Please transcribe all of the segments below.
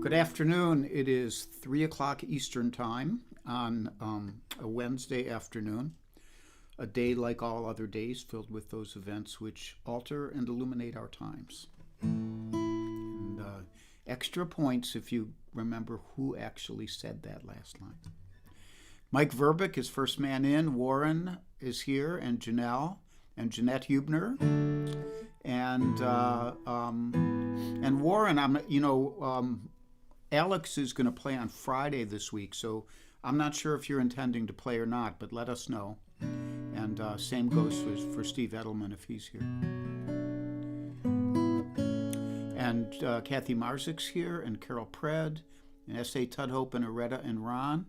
Good afternoon. It is 3 o'clock Eastern Time on a Wednesday afternoon, a day like all other days filled with those events which alter and illuminate our times. And extra points if you remember who actually said that last line. Mike Verbeek is first man in. Warren is here, and Janelle and Jeanette Hubner. And Warren, Alex is going to play on Friday this week, so I'm not sure if you're intending to play or not, but let us know. And same goes for Steve Edelman if he's here. And Kathy Marzik's here, and Carol Pred, and S.A. Tudhope, and Aretta and Ron.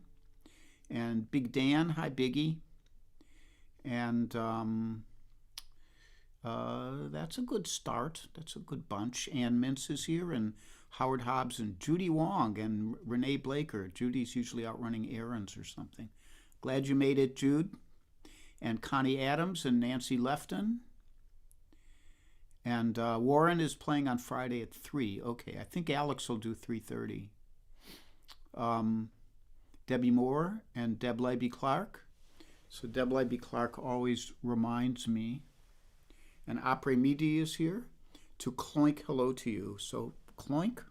And Big Dan, hi Biggie. And that's a good start. That's a good bunch. Ann Mintz is here, and Howard Hobbs, and Judy Wong, and Renee Blaker. Judy's usually out running errands or something. Glad you made it, Jude. And Connie Adams and Nancy Lefton. And Warren is playing on Friday at 3. Okay, I think Alex will do 3:30. Debbie Moore and Deb Leiby Clark. So Deb Leiby Clark always reminds me. And Après Midi is here to clink hello to you. So clink.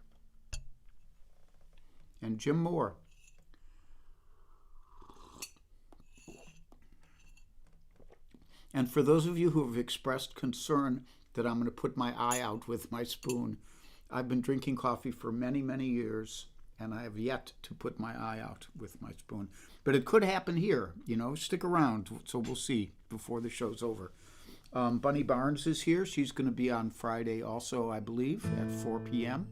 And Jim Moore. And for those of you who have expressed concern that I'm going to put my eye out with my spoon, I've been drinking coffee for many, many years, and I have yet to put my eye out with my spoon. But it could happen here, stick around, so we'll see before the show's over. Bunny Barnes is here. She's going to be on Friday also, I believe, at 4 p.m.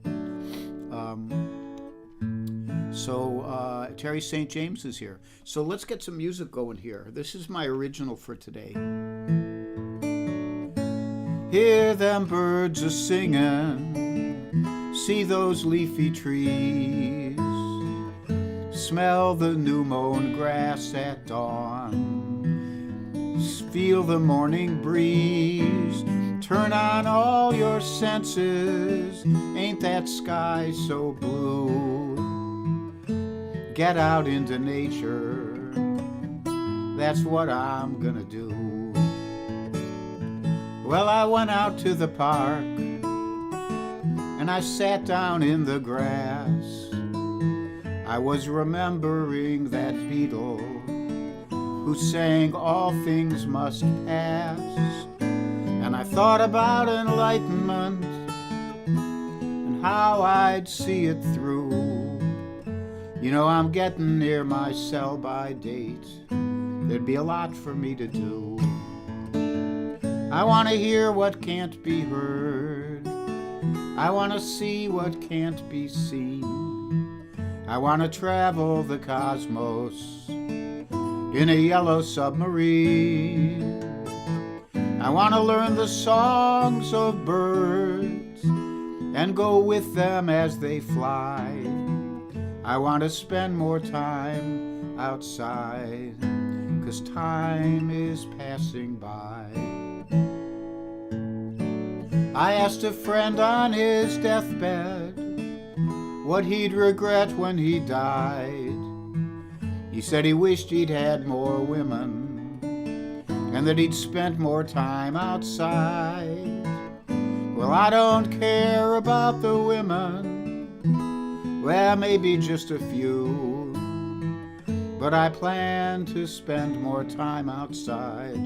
Terry St. James is here. So let's get some music going here. This is my original for today. Hear them birds a-singin', see those leafy trees, smell the new-mown grass at dawn, feel the morning breeze, turn on all your senses, ain't that sky so blue? Get out into nature, that's what I'm gonna do. Well, I went out to the park and I sat down in the grass. I was remembering that Beatle who sang all things must pass. And I thought about enlightenment and how I'd see it through. I'm getting near my sell-by date. There'd be a lot for me to do. I want to hear what can't be heard. I want to see what can't be seen. I want to travel the cosmos in a yellow submarine. I want to learn the songs of birds and go with them as they fly. I want to spend more time outside, 'cause time is passing by. I asked a friend on his deathbed what he'd regret when he died. He said he wished he'd had more women and that he'd spent more time outside. Well, I don't care about the women, well, maybe just a few, but I plan to spend more time outside.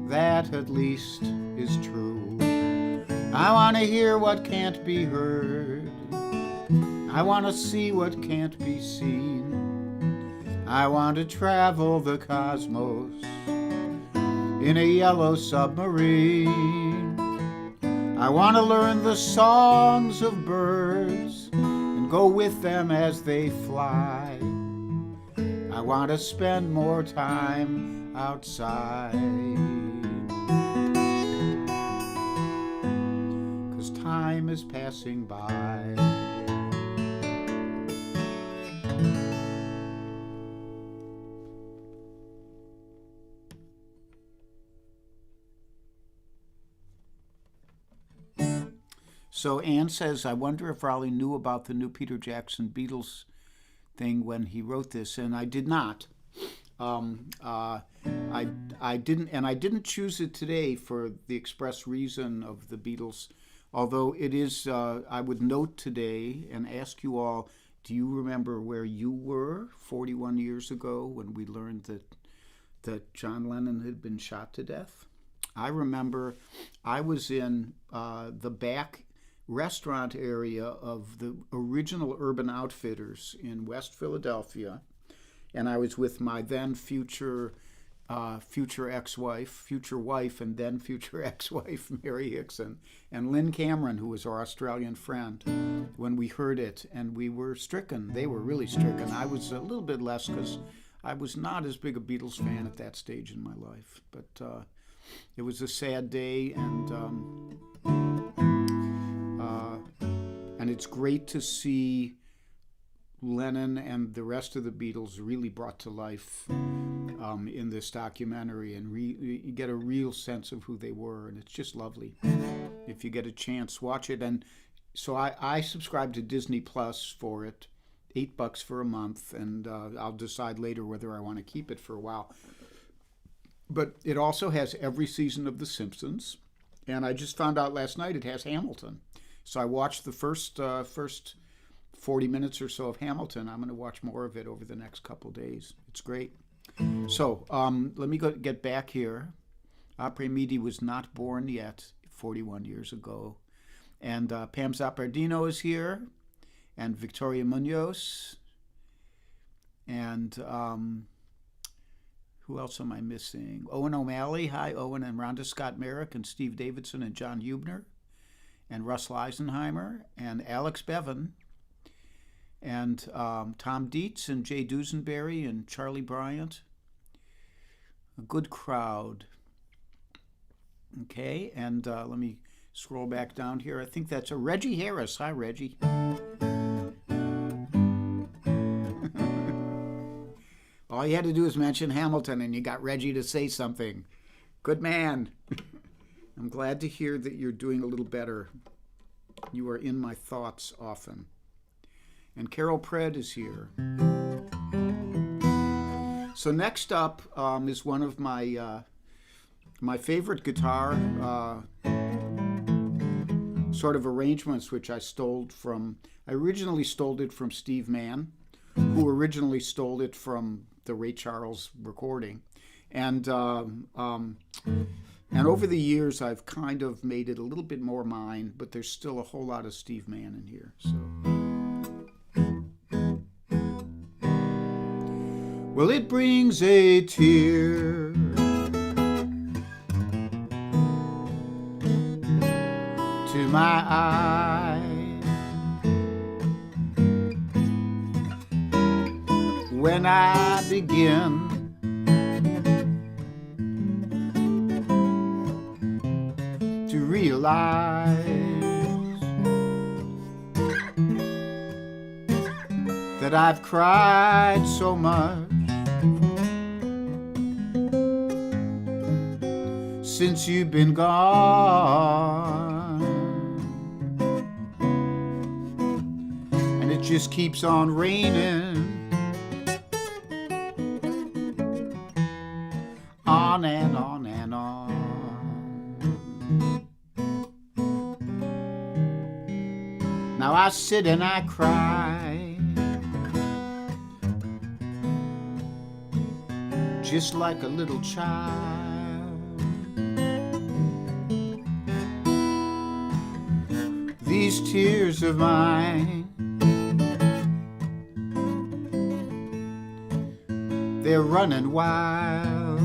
That at least is true. I want to hear what can't be heard. I want to see what can't be seen. I want to travel the cosmos in a yellow submarine. I want to learn the songs of birds and go with them as they fly. I want to spend more time outside, 'cause time is passing by. So Anne says, I wonder if Raleigh knew about the new Peter Jackson Beatles thing when he wrote this, and I did not. I didn't, and I didn't choose it today for the express reason of the Beatles. Although it is, I would note today and ask you all, do you remember where you were 41 years ago when we learned that John Lennon had been shot to death? I remember I was in the back restaurant area of the original Urban Outfitters in West Philadelphia, and I was with my then future wife, and then future ex-wife, Mary Hickson, and Lynn Cameron, who was our Australian friend, when we heard it, and we were stricken. They were really stricken. I was a little bit less because I was not as big a Beatles fan at that stage in my life, but it was a sad day, and it's great to see Lennon and the rest of the Beatles really brought to life in this documentary, and you get a real sense of who they were, and it's just lovely. If you get a chance, watch it. And so I subscribe to Disney Plus for it, $8 for a month, and I'll decide later whether I want to keep it for a while. But it also has every season of The Simpsons, and I just found out last night it has Hamilton. So I watched the first 40 minutes or so of Hamilton. I'm going to watch more of it over the next couple days. It's great. So let me get back here. Après Midi was not born yet 41 years ago. And Pam Zappardino is here, and Victoria Munoz. And who else am I missing? Owen O'Malley. Hi, Owen, and Rhonda Scott Merrick, and Steve Davidson, and John Hubner, and Russell Eisenheimer, and Alex Bevan, and Tom Dietz, and Jay Dusenberry, and Charlie Bryant. A good crowd. Okay, and let me scroll back down here. I think that's a Reggie Harris. Hi, Reggie. All you had to do is mention Hamilton, and you got Reggie to say something. Good man. I'm glad to hear that you're doing a little better. You are in my thoughts often. And Carol Pred is here. So next up is one of my favorite guitar sort of arrangements, which I originally stole it from Steve Mann, who originally stole it from the Ray Charles recording. And over the years, I've kind of made it a little bit more mine, but there's still a whole lot of Steve Mann in here. So, well, it brings a tear to my eye when I begin to realize that I've cried so much since you've been gone, and it just keeps on raining on and on and on. Now I sit and I cry, just like a little child. These tears of mine, they're running wild.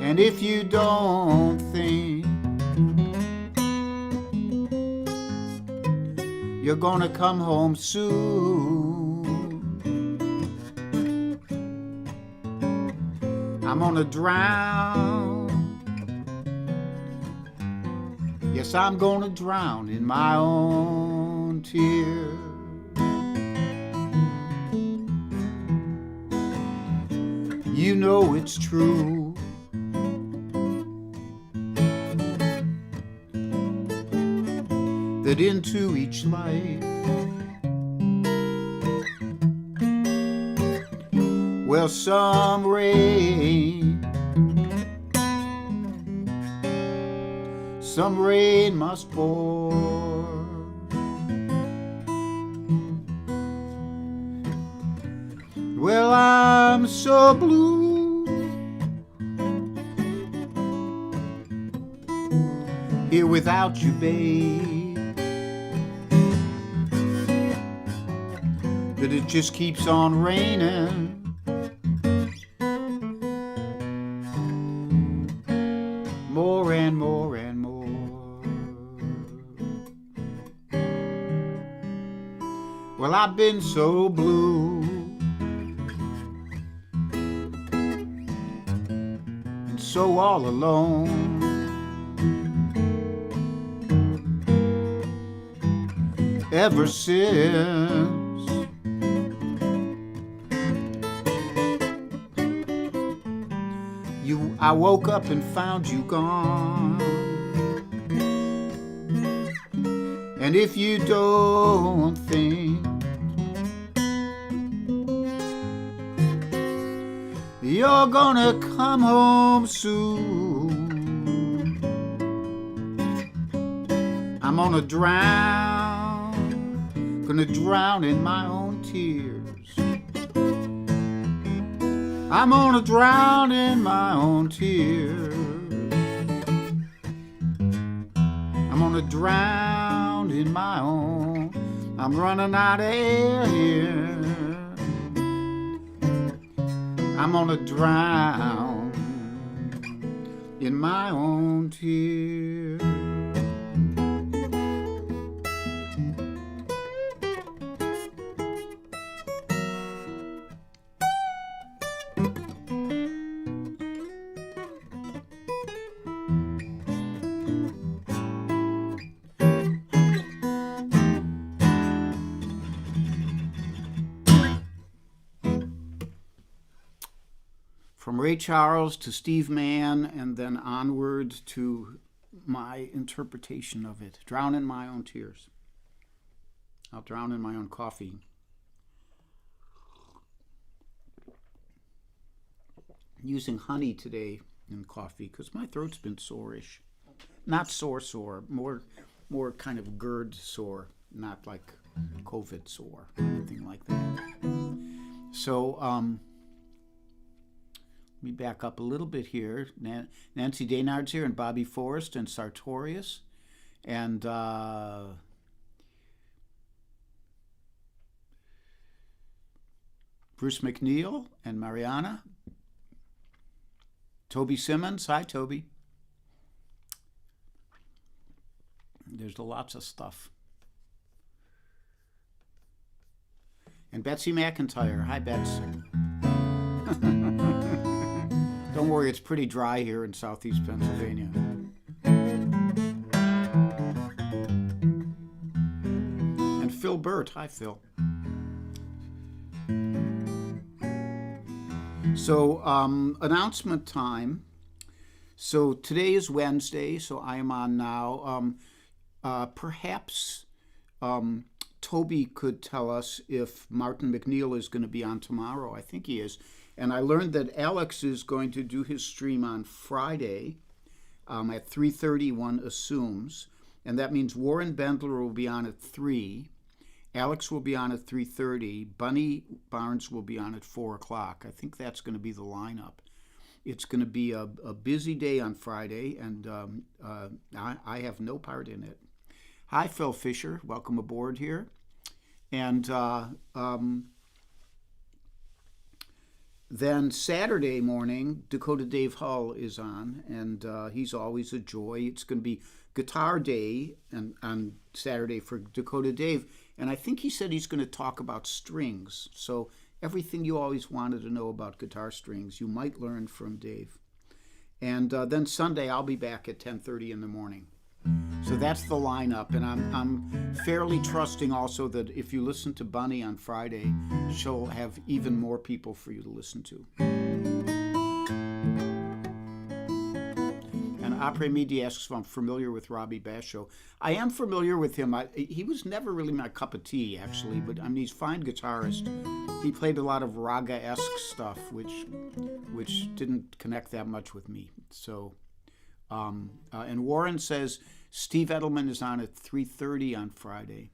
And if you don't think you're gonna come home soon, I'm gonna drown. Yes, I'm gonna drown in my own tears. You know it's true. it into each life. Well, some rain must pour. Well, I'm so blue here without you, babe, that it just keeps on raining. More and more and more. Well, I've been so blue and so all alone. Ever since I woke up and found you gone. And if you don't think you're gonna come home soon, I'm gonna drown in my own tears. I'm gonna drown in my own tears. I'm gonna drown in my own. I'm running out of air here. I'm gonna drown in my own tears. From Ray Charles to Steve Mann, and then onward to my interpretation of it. Drown in my own tears. I'll drown in my own coffee. I'm using honey today in coffee because my throat's been sore-ish. Not sore, more kind of GERD sore, not like COVID sore, anything like that. So, let me back up a little bit here. Nancy Daynard's here, and Bobby Forrest, and Sartorius, and Bruce McNeil, and Mariana. Toby Simmons. Hi, Toby. There's lots of stuff. And Betsy McIntyre. Hi, Betsy. Don't worry, it's pretty dry here in southeast Pennsylvania. And Phil Burt. Hi, Phil. So, announcement time. So today is Wednesday, so I am on now. Perhaps Toby could tell us if Martin McNeil is going to be on tomorrow. I think he is. And I learned that Alex is going to do his stream on Friday at 3:30, one assumes. And that means Warren Bendler will be on at 3. Alex will be on at 3:30. Bunny Barnes will be on at 4 o'clock. I think that's going to be the lineup. It's going to be a busy day on Friday, and I have no part in it. Hi, Phil Fisher. Welcome aboard here. And then Saturday morning, Dakota Dave Hull is on, and he's always a joy. It's going to be Guitar Day on Saturday for Dakota Dave, and I think he said he's going to talk about strings. So everything you always wanted to know about guitar strings, you might learn from Dave. And then Sunday, I'll be back at 10:30 in the morning. So that's the lineup, and I'm fairly trusting also that if you listen to Bunny on Friday, she'll have even more people for you to listen to. And Après Midi asks if I'm familiar with Robbie Basho. I am familiar with him. He was never really my cup of tea, actually, but I mean, he's a fine guitarist. He played a lot of raga-esque stuff, which didn't connect that much with me. So, and Warren says Steve Edelman is on at 3:30 on Friday.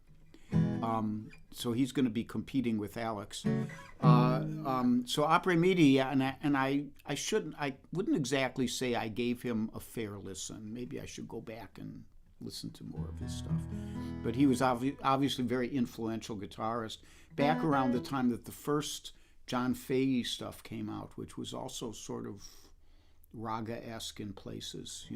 So he's going to be competing with Alex. So Après Midi, and I wouldn't exactly say I gave him a fair listen. Maybe I should go back and listen to more of his stuff. But he was obviously a very influential guitarist back around the time that the first John Fahey stuff came out, which was also sort of raga-esque in places,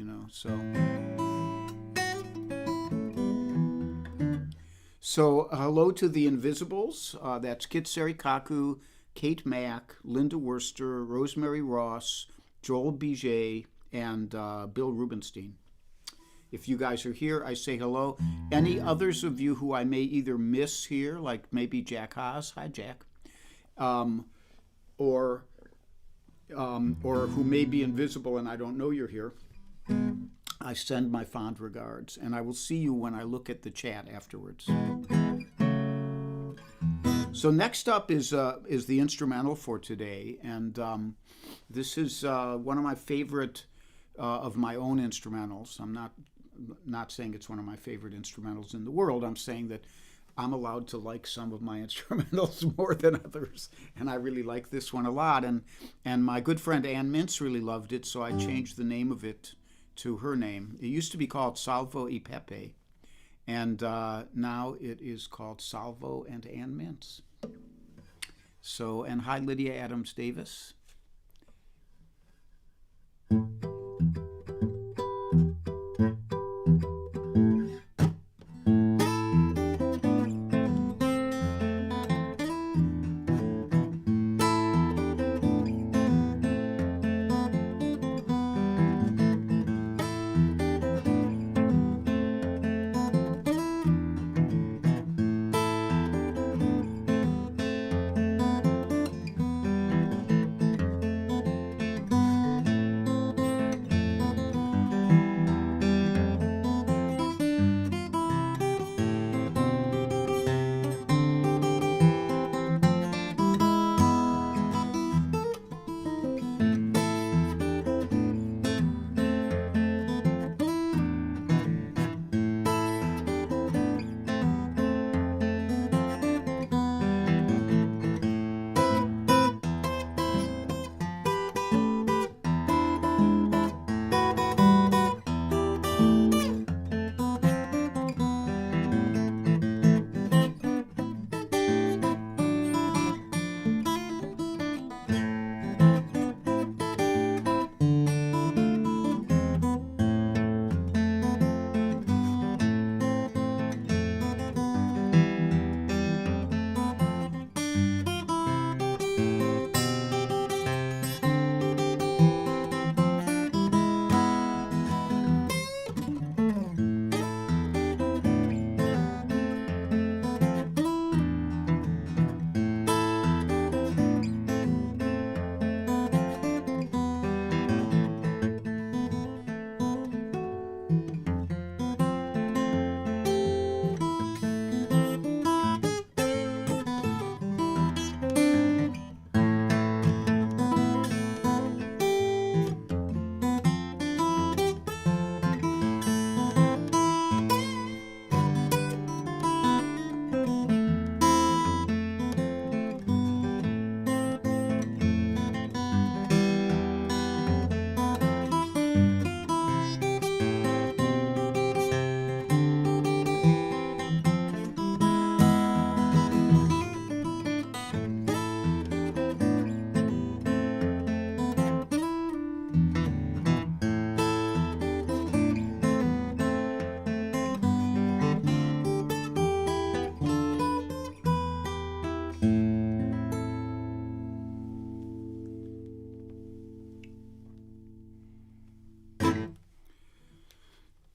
So hello to the Invisibles. That's Kit Serikaku, Kate Mack, Linda Worster, Rosemary Ross, Joel Biget, and Bill Rubenstein. If you guys are here, I say hello. Any others of you who I may either miss here, like maybe Jack Haas, hi Jack, or who may be invisible and I don't know you're here, I send my fond regards, and I will see you when I look at the chat afterwards. So next up is the instrumental for today, and this is one of my favorite of my own instrumentals. I'm not saying it's one of my favorite instrumentals in the world. I'm saying that I'm allowed to like some of my instrumentals more than others, and I really like this one a lot. And my good friend Ann Mintz really loved it, so I changed the name of it to her name. It used to be called Salvo e Pepe, and now it is called Salvo and Ann Mintz. So, and hi Lydia Adams Davis.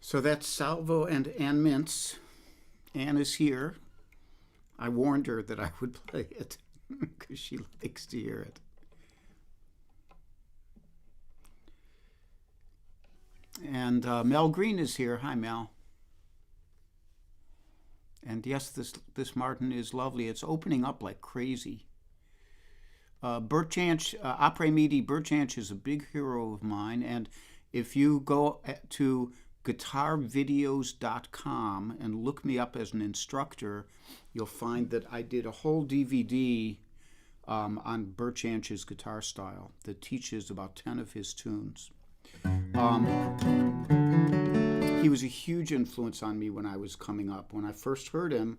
So that's Salvo and Ann Mintz. Ann is here. I warned her that I would play it because she likes to hear it. And Mel Green is here. Hi, Mel. And yes, this Martin is lovely. It's opening up like crazy. Bert Jansch, Après Midi, Bert Jansch is a big hero of mine. And if you go to guitarvideos.com and look me up as an instructor, you'll find that I did a whole DVD on Bert Jansch's guitar style that teaches about 10 of his tunes. He was a huge influence on me when I was coming up. When I first heard him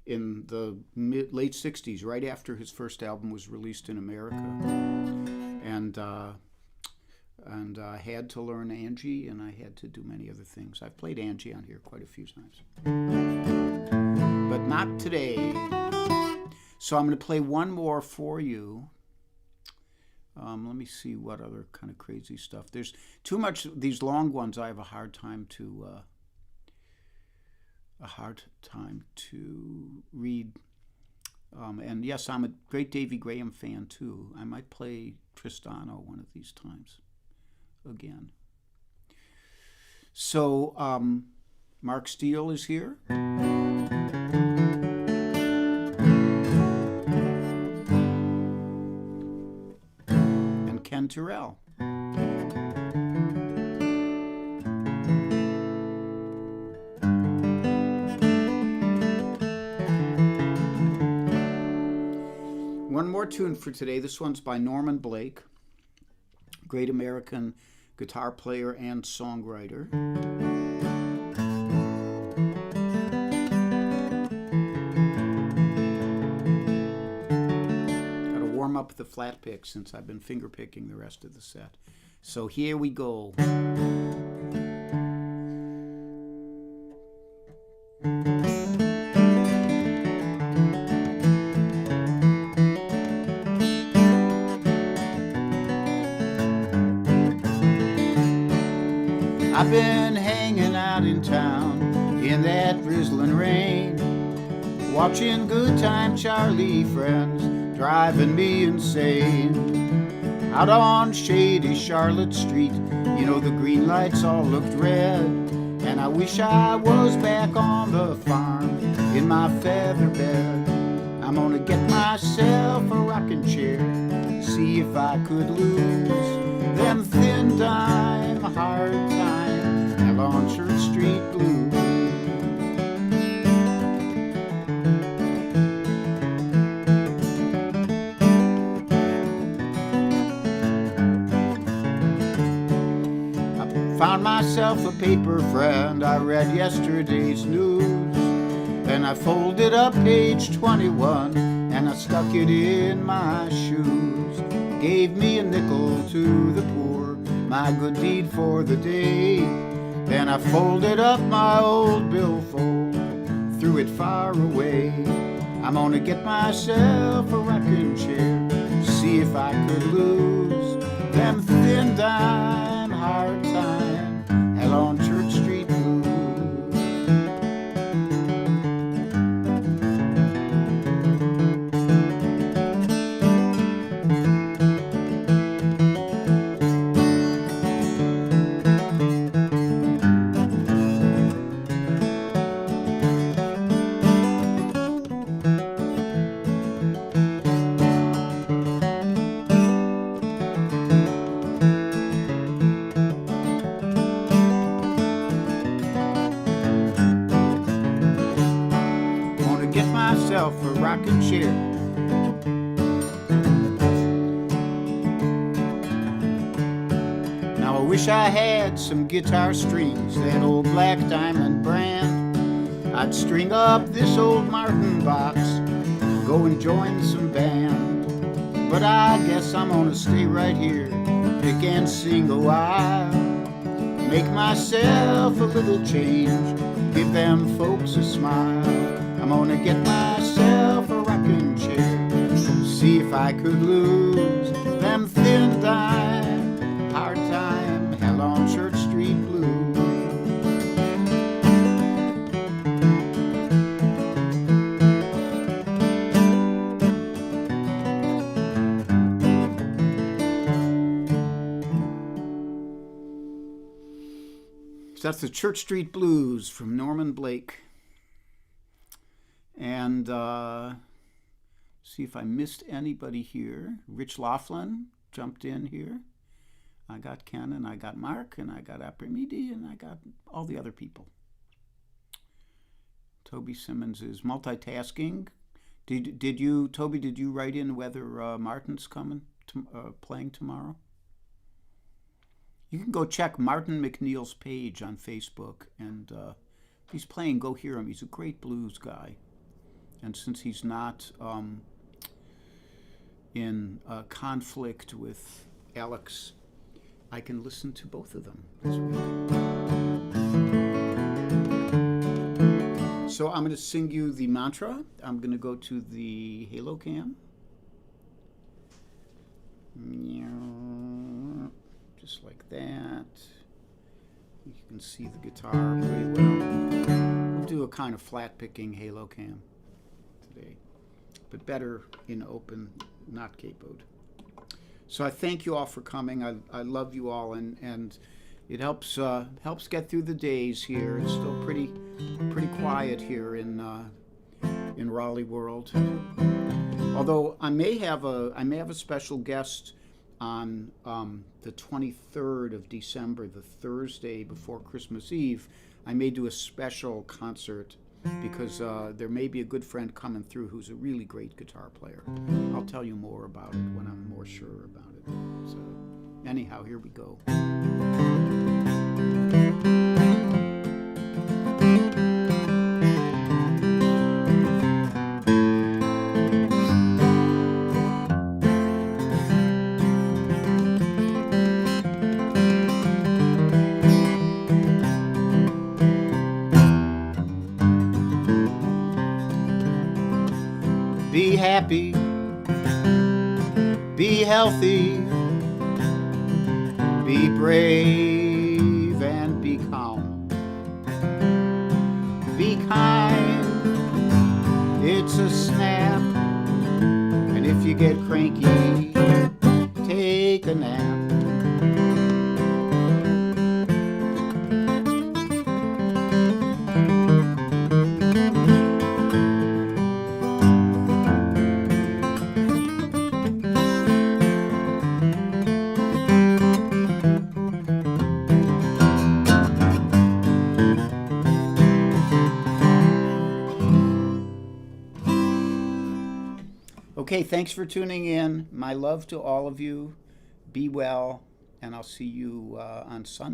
in the late 60s, right after his first album was released in America. And I had to learn Angie, and I had to do many other things. I've played Angie on here quite a few times. But not today. So I'm going to play one more for you. Let me see what other kind of crazy stuff. There's too much. These long ones I have a hard time to read. And yes, I'm a great Davy Graham fan too. I might play Tristano one of these times again. So Mark Steele is here. Ken Terrell. One more tune for today. This one's by Norman Blake, great American guitar player and songwriter. Up the flat pick since I've been finger picking the rest of the set. So here we go. I've been hanging out in town in that drizzling rain, watching Good Time Charlie friends driving me insane. Out on shady Charlotte Street, you know the green lights all looked red, and I wish I was back on the farm in my feather bed. I'm gonna get myself a rocking chair, see if I could lose them thin dime, hard time, hell on Church Street blues. Found myself a paper friend, I read yesterday's news. Then I folded up page 21 and I stuck it in my shoes. Gave me a nickel to the poor, my good deed for the day. Then I folded up my old billfold, threw it far away. I'm gonna get myself a rocking chair, see if I could lose them thin dime, hard time, hell on Church Street blues. A rocking chair. Now I wish I had some guitar strings, that old black diamond brand. I'd string up this old Martin box, go and join some band. But I guess I'm gonna stay right here, pick and sing a while, make myself a little change, give them folks a smile. I'm gonna get myself a rocking chair, see if I could lose them thin dime, hard time, hell on Church Street blues. So that's the Church Street Blues from Norman Blake. And see if I missed anybody here. Rich Laughlin jumped in here. I got Ken, and I got Mark, and I got Aprimidi, and I got all the other people. Toby Simmons is multitasking. Did you, Toby, did you write in whether Martin's coming, playing tomorrow? You can go check Martin McNeil's page on Facebook, and if he's playing, go hear him. He's a great blues guy. And since he's not in conflict with Alex, I can listen to both of them this week. So I'm going to sing you the mantra. I'm going to go to the Halo cam. Just like that. You can see the guitar pretty well. We'll do a kind of flat picking Halo cam today, but better in open, not capoed. So I thank you all for coming. I love you all, and it helps get through the days here. It's still pretty quiet here in Raleigh World. Although I may have a special guest on the 23rd of December, the Thursday before Christmas Eve. I may do a special concert because there may be a good friend coming through who's a really great guitar player. I'll tell you more about it when I'm more sure about it. So anyhow, here we go. Be happy, be healthy, be brave and be calm. Be kind, it's a snap, and if you get cranky, take a nap. Okay, thanks for tuning in. My love to all of you. Be well, and I'll see you on Sunday.